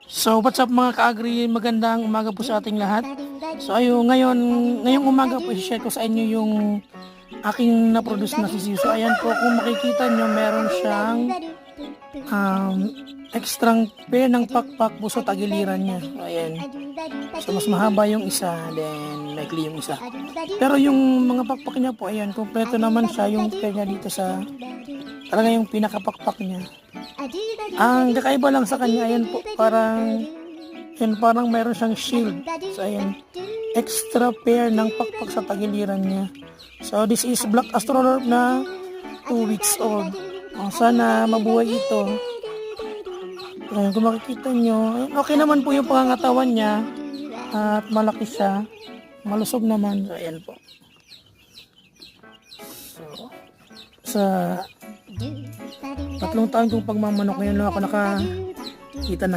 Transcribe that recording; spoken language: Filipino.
So what's up mga ka-agri, magandang umaga po sa ating lahat. So ayun, ngayong umaga po i-share ko sa inyo yung aking na-produce na sisiw. So ayan po, kung makikita nyo, meron siyang extrang pair ng pakpak po sa tagiliran niya. So ayan. So mas mahaba yung isa, then maikli yung isa. Pero yung mga pakpak niya po, ayan, kompleto naman siya yung pair niya dito sa talaga yung pinakapakpak niya. Ang kakaiba lang sa kanya, ayan po, parang mayroon siyang shield. So ayan, extra pair ng pakpak sa tagiliran niya. So this is Black Astrolorp na 2 weeks old. Sana mabuhay ito. Ayan, kung makikita nyo, ayan, okay naman po yung pangangatawan niya. At malaki siya. Malusog naman. So ayan po. So, sa 3 taon kong pagmamanok, ngayon lang ako nakakita ng